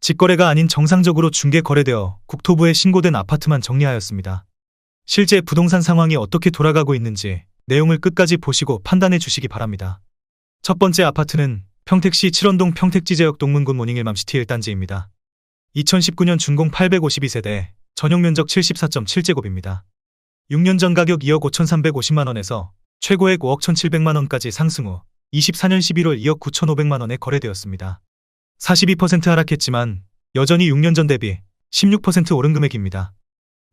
직거래가 아닌 정상적으로 중개 거래되어 국토부에 신고된 아파트만 정리하였습니다. 실제 부동산 상황이 어떻게 돌아가고 있는지 내용을 끝까지 보시고 판단해 주시기 바랍니다. 첫 번째 아파트는 평택시 칠원동 평택지제역 동문구 모닝 일맘시티 1단지입니다. 2019년 준공 852세대, 전용면적 74.7제곱입니다. 6년 전 가격 2억 5,350만원에서 최고액 5억 1,700만원까지 상승 후 24년 11월 2억 9,500만원에 거래되었습니다. 42% 하락했지만 여전히 6년 전 대비 16% 오른 금액입니다.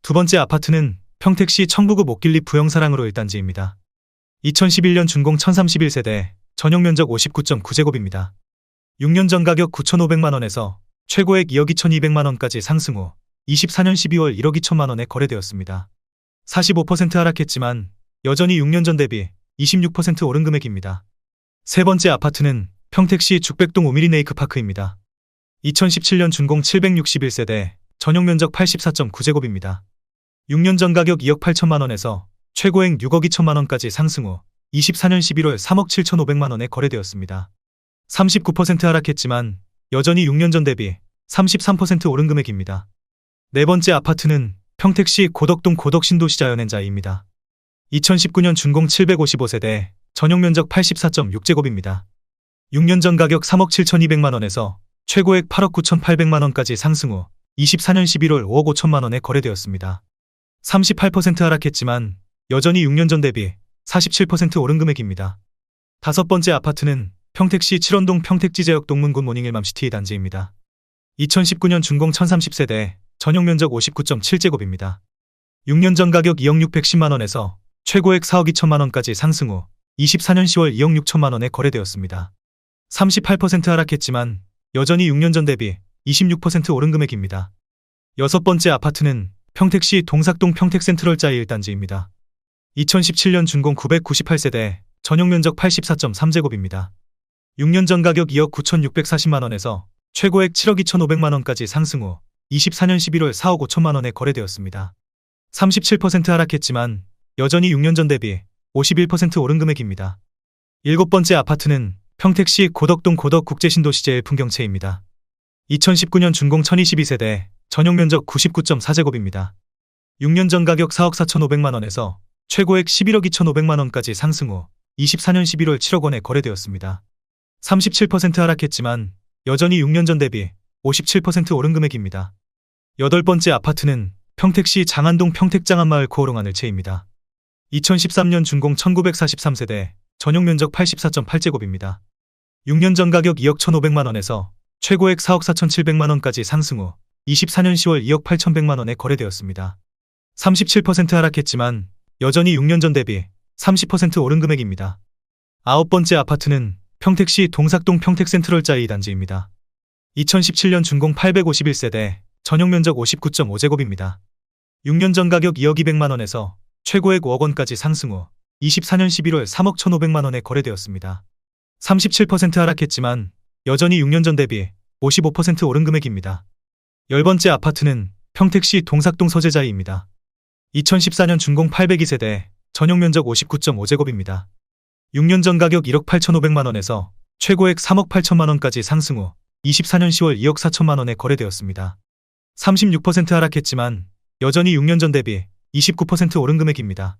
두 번째 아파트는 평택시 청부구 목길리 부영사랑으로 1단지입니다. 2011년 준공 1031세대, 전용면적 59.9제곱입니다. 6년 전 가격 9,500만원에서 최고액 2억 2,200만원까지 상승 후 24년 12월 1억 2천만원에 거래되었습니다. 45% 하락했지만 여전히 6년 전 대비 26% 오른 금액입니다. 세 번째 아파트는 평택시 죽백동 우미리 네이크파크입니다. 2017년 준공 761세대, 전용면적 84.9제곱입니다. 6년 전 가격 2억 8천만원에서 최고액 6억 2천만원까지 상승 후 24년 11월 3억 7,500만원에 거래되었습니다. 39% 하락했지만 여전히 6년 전 대비 33% 오른 금액입니다. 네 번째 아파트는 평택시 고덕동 고덕신도시자연엔자이입니다. 2019년 준공 755세대, 전용면적 84.6제곱입니다. 6년 전 가격 3억 7,200만원에서 최고액 8억 9,800만원까지 상승 후 24년 11월 5억 5천만원에 거래되었습니다. 38% 하락했지만 여전히 6년 전 대비 47% 오른 금액입니다. 다섯 번째 아파트는 평택시 칠원동 평택지제역 동문구 모닝 일맘시티 단지입니다. 2019년 준공 1030세대, 전용면적 59.7제곱입니다. 6년 전 가격 2억 610만원에서 최고액 4억 2천만원까지 상승 후 24년 10월 2억 6천만원에 거래되었습니다. 38% 하락했지만 여전히 6년 전 대비 26% 오른 금액입니다. 여섯 번째 아파트는 평택시 동삭동 평택센트럴자이 1단지입니다. 2017년 준공 998세대, 전용면적 84.3제곱입니다. 6년 전 가격 2억 9,640만원에서 최고액 7억 2,500만원까지 상승 후 24년 11월 4억 5천만원에 거래되었습니다. 37% 하락했지만 여전히 6년 전 대비 51% 오른 금액입니다. 일곱 번째 아파트는 평택시 고덕동 고덕국제신도시제 풍경채입니다. 2019년 준공 1022세대, 전용면적 99.4제곱입니다. 6년 전 가격 4억 4,500만원에서 최고액 11억 2,500만원까지 상승 후 24년 11월 7억 원에 거래되었습니다. 37% 하락했지만 여전히 6년 전 대비 57% 오른 금액입니다. 여덟 번째 아파트는 평택시 장안동 평택장안마을 고호롱하늘채입니다. 2013년 준공 1943세대, 전용면적 84.8제곱입니다. 6년 전 가격 2억 1,500만원에서 최고액 4억 4,700만원까지 상승 후 24년 10월 2억 8,100만원에 거래되었습니다. 37% 하락했지만 여전히 6년 전 대비 30% 오른 금액입니다. 아홉 번째 아파트는 평택시 동삭동 평택센트럴자이 2단지입니다. 2017년 준공 851세대, 전용면적 59.5제곱입니다. 6년 전 가격 2억 200만원에서 최고액 5억 원까지 상승 후 24년 11월 3억 1,500만원에 거래되었습니다. 37% 하락했지만 여전히 6년 전 대비 55% 오른 금액입니다. 열 번째 아파트는 평택시 동삭동 서재자이입니다. 2014년 준공 802세대, 전용면적 59.5제곱입니다. 6년 전 가격 1억 8,500만원에서 최고액 3억 8천만원까지 상승 후 24년 10월 2억 4천만원에 거래되었습니다. 36% 하락했지만 여전히 6년 전 대비 29% 오른 금액입니다.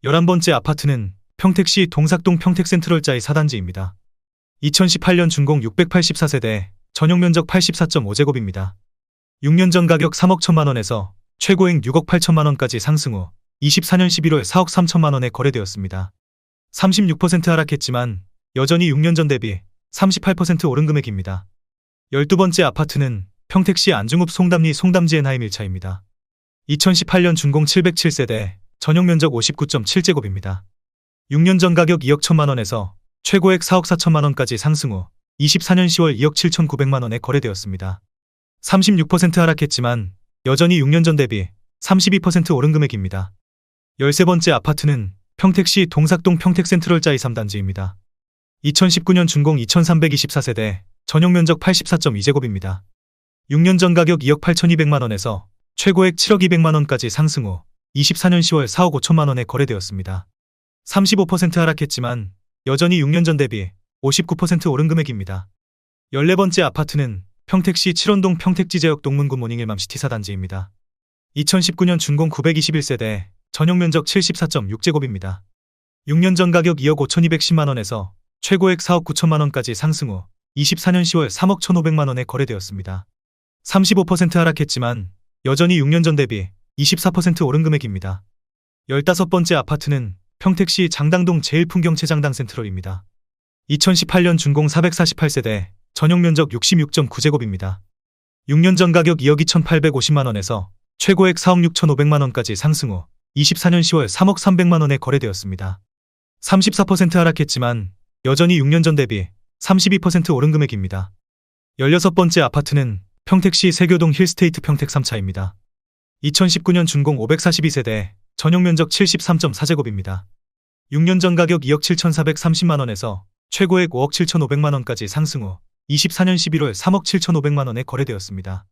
11번째 아파트는 평택시 동삭동 평택센트럴자이 4단지입니다. 2018년 준공 684세대, 전용면적 84.5제곱입니다. 6년 전 가격 3억 1천만원에서 최고액 6억 8천만원까지 상승 후 24년 11월 4억 3천만원에 거래되었습니다. 36% 하락했지만 여전히 6년 전 대비 38% 오른 금액입니다. 12번째 아파트는 평택시 안중읍 송담리 송담지 엔하임 1차입니다. 2018년 준공 707세대, 전용면적 59.7제곱입니다. 6년 전 가격 2억 1천만원에서 최고액 4억 4천만원까지 상승 후 24년 10월 2억 7,900만원에 거래되었습니다. 36% 하락했지만 여전히 6년 전 대비 32% 오른 금액입니다. 13번째 아파트는 평택시 동삭동 평택센트럴자이 3단지입니다. 2019년 준공 2324세대, 전용면적 84.2제곱입니다. 6년 전 가격 2억 8,200만원에서 최고액 7억 200만원까지 상승 후 24년 10월 4억 5천만원에 거래되었습니다. 35% 하락했지만 여전히 6년 전 대비 59% 오른 금액입니다. 14번째 아파트는 평택시 칠원동 평택지제역 동문구 모닝일맘시티 사단지입니다. 2019년 준공 921세대, 전용면적 74.6제곱입니다. 6년 전 가격 2억 5,210만원에서 최고액 4억 9천만원까지 상승 후 24년 10월 3억 1,500만원에 거래되었습니다. 35% 하락했지만 여전히 6년 전 대비 24% 오른 금액입니다. 15번째 아파트는 평택시 장당동 제일풍경채장당 센트럴입니다. 2018년 준공 448세대, 전용면적 66.9제곱입니다. 6년 전 가격 2억 2,850만원에서 최고액 4억 6,500만원까지 상승 후 24년 10월 3억 300만원에 거래되었습니다. 34% 하락했지만 여전히 6년 전 대비 32% 오른 금액입니다. 16번째 아파트는 평택시 세교동 힐스테이트 평택 3차입니다. 2019년 준공 542세대, 전용면적 73.4제곱입니다. 6년 전 가격 2억 7,430만원에서 최고액 5억 7,500만원까지 상승 후 24년 11월 3억 7,500만원에 거래되었습니다.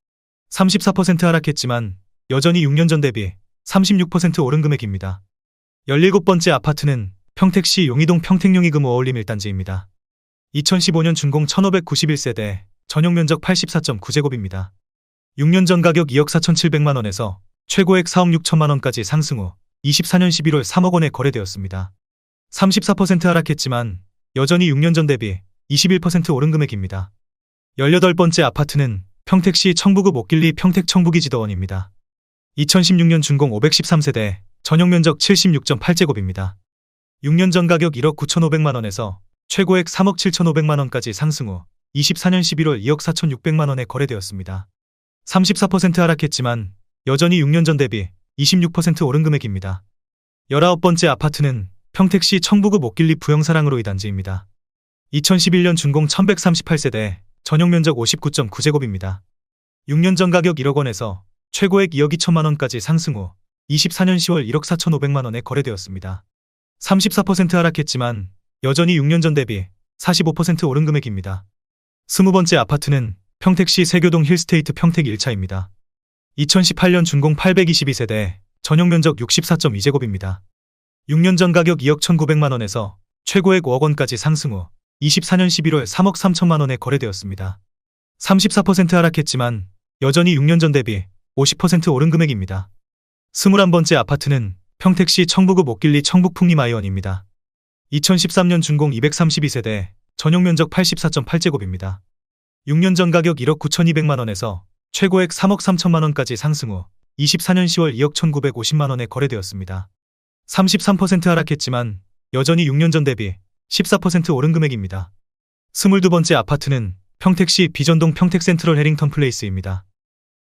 34% 하락했지만 여전히 6년 전 대비 36% 오른 금액입니다. 17번째 아파트는 평택시 용의동 평택용의금 어울림 1단지입니다. 2015년 준공 1591세대, 전용면적 84.9제곱입니다. 6년 전 가격 2억 4,700만원에서 최고액 4억 6천만원까지 상승 후 24년 11월 3억원에 거래되었습니다. 34% 하락했지만 여전히 6년 전 대비 21% 오른 금액입니다. 18번째 아파트는 평택시 청부구 목길리 평택 청부기지더원입니다. 2016년 준공 513세대, 전용면적 76.8제곱입니다. 6년 전 가격 1억 9,500만원에서 최고액 3억 7,500만원까지 상승 후 24년 11월 2억 4,600만원에 거래되었습니다. 34% 하락했지만 여전히 6년 전 대비 26% 오른 금액입니다. 19번째 아파트는 평택시 청부구 목길리 부영사랑으로 2단지입니다. 2011년 준공 1138세대, 전용면적 59.9제곱입니다. 6년 전 가격 1억원에서 최고액 2억 2천만원까지 상승 후 24년 10월 1억 4,500만원에 거래되었습니다. 34% 하락했지만 여전히 6년 전 대비 45% 오른 금액입니다. 20번째 아파트는 평택시 세교동 힐스테이트 평택 1차입니다. 2018년 준공 822세대, 전용면적 64.2제곱입니다. 6년 전 가격 2억 1,900만원에서 최고액 5억원까지 상승 후 24년 11월 3억 3천만원에 거래되었습니다. 34% 하락했지만 여전히 6년 전 대비 50% 오른 금액입니다. 21번째 아파트는 평택시 청부구 목길리 청북풍림아이원입니다. 2013년 준공 232세대, 전용면적 84.8제곱입니다. 6년 전 가격 1억 9,200만원에서 최고액 3억 3천만원까지 상승 후 24년 10월 2억 1,950만원에 거래되었습니다. 33% 하락했지만 여전히 6년 전 대비 14% 오른 금액입니다. 22번째 아파트는 평택시 비전동 평택센트럴 해링턴 플레이스입니다.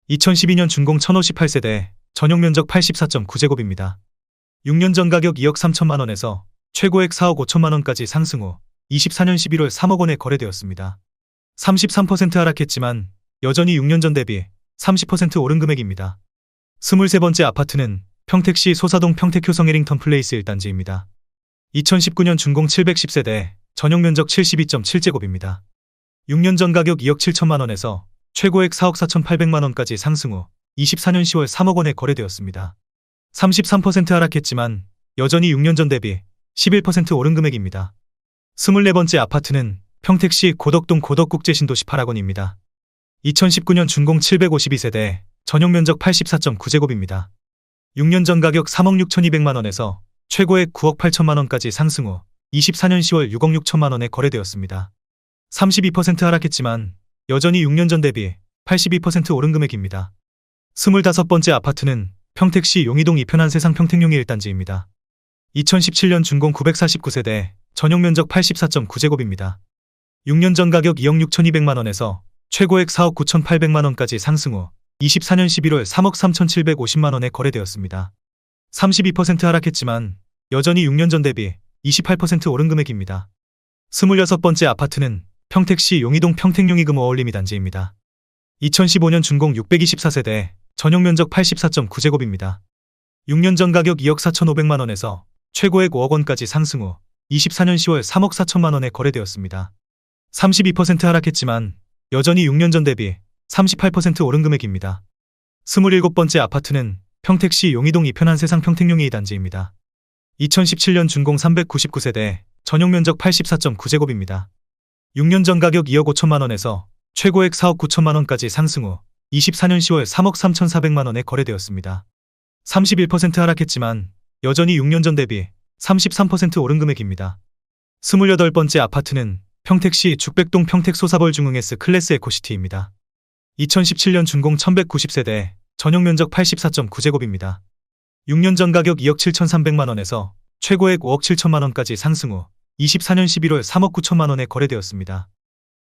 2012년 준공 1,058세대, 전용면적 84.9제곱입니다. 6년 전 가격 2억 3천만원에서 최고액 4억 5천만원까지 상승 후 24년 11월 3억원에 거래되었습니다. 33% 하락했지만 여전히 6년 전 대비 30% 오른 금액입니다. 23번째 아파트는 평택시 소사동 평택효성 해링턴 플레이스 1단지입니다. 2019년 준공 710세대, 전용면적 72.7제곱입니다. 6년 전 가격 2억 7천만원에서 최고액 4억 4,800만원까지 상승 후 24년 10월 3억원에 거래되었습니다. 33% 하락했지만 여전히 6년 전 대비 11% 오른 금액입니다. 24번째 아파트는 평택시 고덕동 고덕국제신도 18학원입니다. 2019년 준공 752세대, 전용면적 84.9제곱입니다. 6년 전 가격 3억 6,200만원에서 최고액 9억 8천만원까지 상승 후 24년 10월 6억 6천만원에 거래되었습니다. 32% 하락했지만 여전히 6년 전 대비 82% 오른 금액입니다. 25번째 아파트는 평택시 용의동 이편한 세상 평택용의 1단지입니다. 2017년 준공 949세대, 전용면적 84.9제곱입니다. 6년 전 가격 2억 6,200만원에서 최고액 4억 9,800만원까지 상승 후 24년 11월 3억 3,750만원에 거래되었습니다. 32% 하락했지만 여전히 6년 전 대비 28% 오른 금액입니다. 26번째 아파트는 평택시 용의동 평택용의금 어울림 2단지입니다. 2015년 준공 624세대, 전용면적 84.9제곱입니다. 6년 전 가격 2억 4,500만원에서 최고액 5억원까지 상승 후 24년 10월 3억 4천만원에 거래되었습니다. 32% 하락했지만 여전히 6년 전 대비 38% 오른 금액입니다. 27번째 아파트는 평택시 용의동 이편한 세상 평택용의 2단지입니다. 2017년 준공 399세대, 전용면적 84.9제곱입니다. 6년 전 가격 2억 5천만원에서 최고액 4억 9천만 원까지 상승 후 24년 10월 3억 3,400만 원에 거래되었습니다. 31% 하락했지만 여전히 6년 전 대비 33% 오른 금액입니다. 28번째 아파트는 평택시 죽백동 평택소사벌 중흥S 클래스 에코시티입니다. 2017년 준공 1190세대, 전용 면적 84.9제곱입니다. 6년 전 가격 2억 7,300만 원에서 최고액 5억 7천만 원까지 상승 후 24년 11월 3억 9천만 원에 거래되었습니다.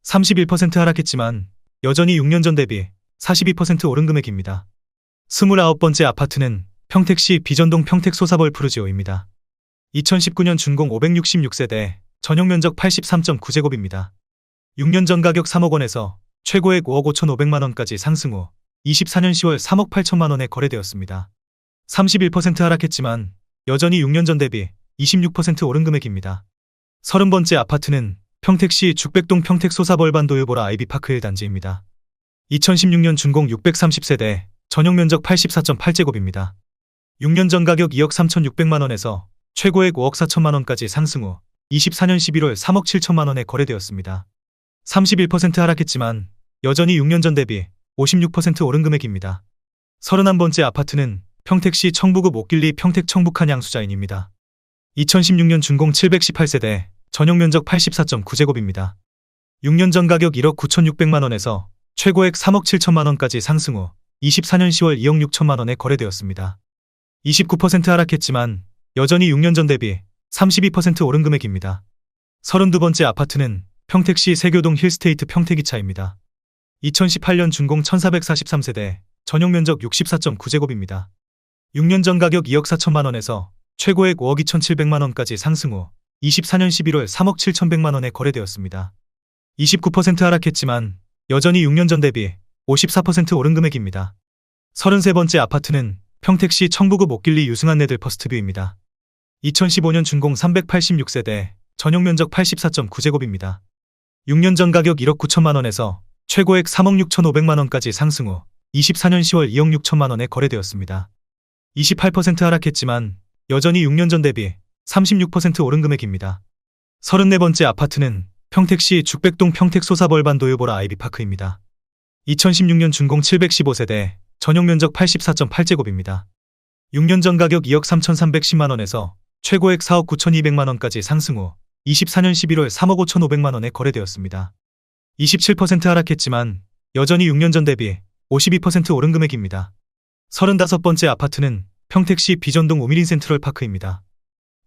31% 하락했지만 여전히 6년 전 대비 42% 오른 금액입니다. 29번째 아파트는 평택시 비전동 평택소사벌 푸르지오입니다. 2019년 준공 566세대, 전용 면적 83.9제곱입니다. 6년 전 가격 3억 원에서 최고액 5억 5,500만 원까지 상승 후 24년 10월 3억 8천만 원에 거래되었습니다. 31% 하락했지만 여전히 6년 전 대비 26% 오른 금액입니다. 30번째 아파트는 평택시 죽백동 평택소사벌 반도유보라 아이비파크 1단지입니다. 2016년 준공 630세대, 전용 면적 84.8제곱입니다. 6년 전 가격 2억 3,600만 원에서 최고액 5억 4천만 원까지 상승 후 24년 11월 3억 7천만 원에 거래되었습니다. 31% 하락했지만 여전히 6년 전 대비 56% 오른 금액입니다. 31번째 아파트는 평택시 청부구 목길리 평택 청북한 양수자인입니다. 2016년 준공 718세대, 전용 면적 84.9제곱입니다. 6년 전 가격 1억 9,600만 원에서 최고액 3억 7천만 원까지 상승 후 24년 10월 2억 6천만 원에 거래되었습니다. 29% 하락했지만 여전히 6년 전 대비 32% 오른 금액입니다. 32번째 아파트는 평택시 세교동 힐스테이트 평택이차입니다. 2018년 준공 1443세대, 전용 면적 64.9제곱입니다. 6년 전 가격 2억 4천만 원에서 최고액 5억 2,700만 원까지 상승 후 24년 11월 3억 7,100만 원에 거래되었습니다. 29% 하락했지만 여전히 6년 전 대비 54% 오른 금액입니다. 33번째 아파트는 평택시 청부구 목길리 유승한 네들 퍼스트뷰입니다. 2015년 준공 386세대, 전용 면적 84.9제곱입니다. 6년 전 가격 1억 9천만 원에서 최고액 3억 6,500만 원까지 상승 후 24년 10월 2억 6천만 원에 거래되었습니다. 28% 하락했지만 여전히 6년 전 대비 36% 오른 금액입니다. 34번째 아파트는 평택시 죽백동 평택소사벌 반도유보라 아이비파크입니다. 2016년 준공 715세대, 전용 면적 84.8제곱입니다. 6년 전 가격 2억 3,310만 원에서 최고액 4억 9,200만 원까지 상승 후 24년 11월 3억 5,500만 원에 거래되었습니다. 27% 하락했지만 여전히 6년 전 대비 52% 오른 금액입니다. 35번째 아파트는 평택시 비전동 우미린 센트럴파크입니다.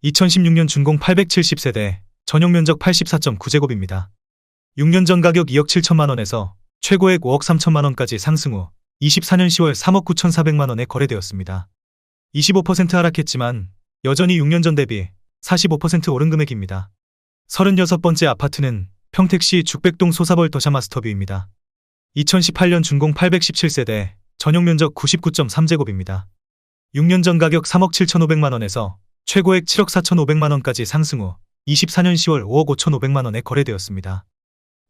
2016년 준공 870세대, 전용 면적 84.9제곱입니다. 6년 전 가격 2억 7천만 원에서 최고액 5억 3천만 원까지 상승 후 24년 10월 3억 9,400만 원에 거래되었습니다. 25% 하락했지만 여전히 6년 전 대비 45% 오른 금액입니다. 36번째 아파트는 평택시 죽백동 소사벌 더샤마스터뷰입니다. 2018년 준공 817세대, 전용 면적 99.3제곱입니다. 6년 전 가격 3억 7,500만 원에서 최고액 7억 4,500만 원까지 상승 후 24년 10월 5억 5,500만 원에 거래되었습니다.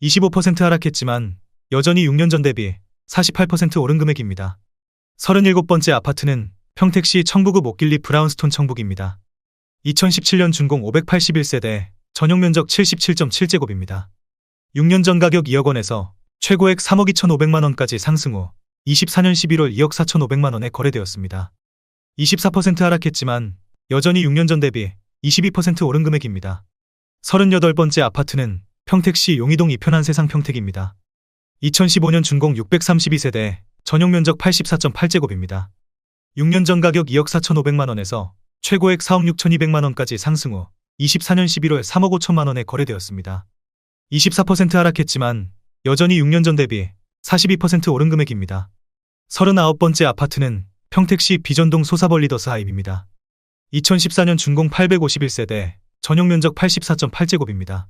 25% 하락했지만 여전히 6년 전 대비 48% 오른 금액입니다. 37번째 아파트는 평택시 청부구 목길리 브라운스톤 청북입니다. 2017년 준공 581세대, 전용 면적 77.7제곱입니다. 6년 전 가격 2억 원에서 최고액 3억 2,500만 원까지 상승 후 24년 11월 2억 4,500만 원에 거래되었습니다. 24% 하락했지만 여전히 6년 전 대비 22% 오른 금액입니다. 38번째 아파트는 평택시 용이동 이편한 세상 평택입니다. 2015년 준공 632세대, 전용 면적 84.8제곱입니다. 6년 전 가격 2억 4,500만 원에서 최고액 4억 6,200만 원까지 상승 후 24년 11월 3억 5천만 원에 거래되었습니다. 24% 하락했지만 여전히 6년 전 대비 42% 오른 금액입니다. 39번째 아파트는 평택시 비전동 소사벌 리더스 하입입니다. 2014년 준공 851세대, 전용 면적 84.8제곱입니다.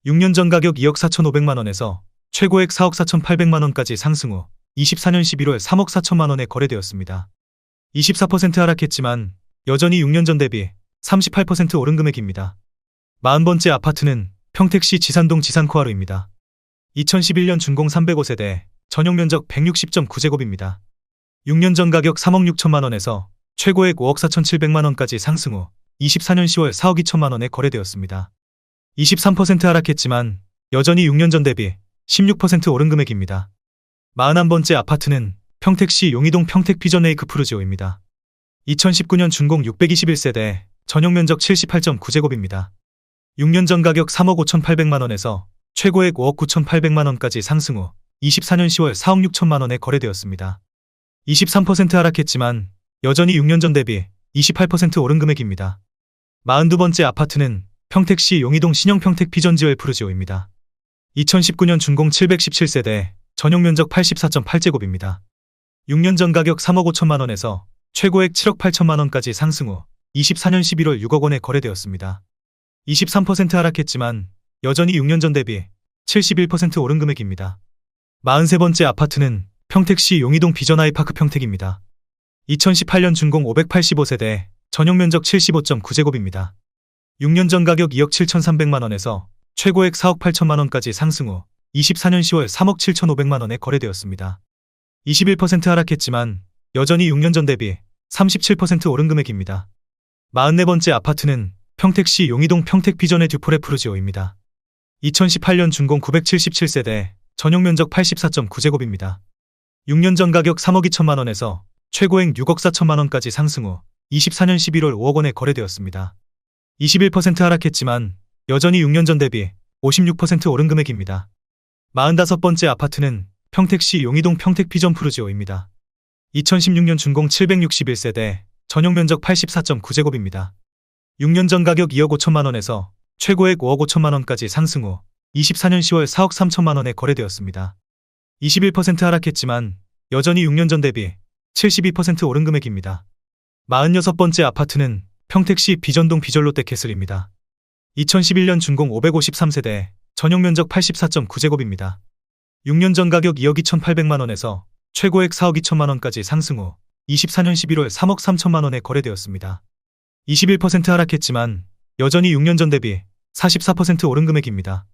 6년 전 가격 2억 4,500만 원에서 최고액 4억 4,800만 원까지 상승 후 24년 11월 3억 4천만 원에 거래되었습니다. 24% 하락했지만 여전히 6년 전 대비 38% 오른 금액입니다. 40번째 아파트는 평택시 지산동 지산코하루입니다. 2011년 준공 305세대, 전용 면적 160.9제곱입니다. 6년 전 가격 3억 6천만 원에서 최고액 5억 4,700만 원까지 상승 후 24년 10월 4억 2천만 원에 거래되었습니다. 23% 하락했지만 여전히 6년 전 대비 16% 오른 금액입니다. 41번째 아파트는 평택시 용의동 평택비전 레이크 푸르지오입니다. 2019년 준공 621세대, 전용 면적 78.9제곱입니다. 6년 전 가격 3억 5,800만원에서 최고액 5억 9,800만원까지 상승 후 24년 10월 4억 6천만원에 거래되었습니다. 23% 하락했지만 여전히 6년 전 대비 28% 오른 금액입니다. 42번째 아파트는 평택시 용의동 신형 평택비전지웰 푸르지오입니다. 2019년 준공 717세대, 전용 면적 84.8제곱입니다. 6년 전 가격 3억 5천만원에서 최고액 7억 8천만원까지 상승 후 24년 11월 6억 원에 거래되었습니다. 23% 하락했지만 여전히 6년 전 대비 71% 오른 금액입니다. 43번째 아파트는 평택시 용의동 비전 아이파크 평택입니다. 2018년 준공 585세대, 전용 면적 75.9제곱입니다. 6년 전 가격 2억 7,300만원에서 최고액 4억 8천만원까지 상승 후 24년 10월 3억 7,500만원에 거래되었습니다. 21% 하락했지만 여전히 6년 전 대비 37% 오른 금액입니다. 44번째 아파트는 평택시 용의동 평택비전의 듀포레 푸르지오입니다. 2018년 준공 977세대, 전용 면적 84.9제곱입니다. 6년 전 가격 3억 2천만원에서 최고액 6억 4천만원까지 상승 후 24년 11월 5억 원에 거래되었습니다. 21% 하락했지만 여전히 6년 전 대비 56% 오른 금액입니다. 45번째 아파트는 평택시 용의동 평택비전 푸르지오입니다. 2016년 준공 761세대, 전용 면적 84.9제곱입니다. 6년 전 가격 2억 5천만원에서 최고액 5억 5천만원까지 상승 후 24년 10월 4억 3천만원에 거래되었습니다. 21% 하락했지만 여전히 6년 전 대비 72% 오른 금액입니다. 46번째 아파트는 평택시 비전동 비전롯데캐슬입니다. 2011년 준공 553세대, 전용 면적 84.9제곱입니다. 6년 전 가격 2억 2,800만원에서 최고액 4억 2천만원까지 상승 후 24년 11월 3억 3천만원에 거래되었습니다. 21% 하락했지만 여전히 6년 전 대비 44% 오른 금액입니다.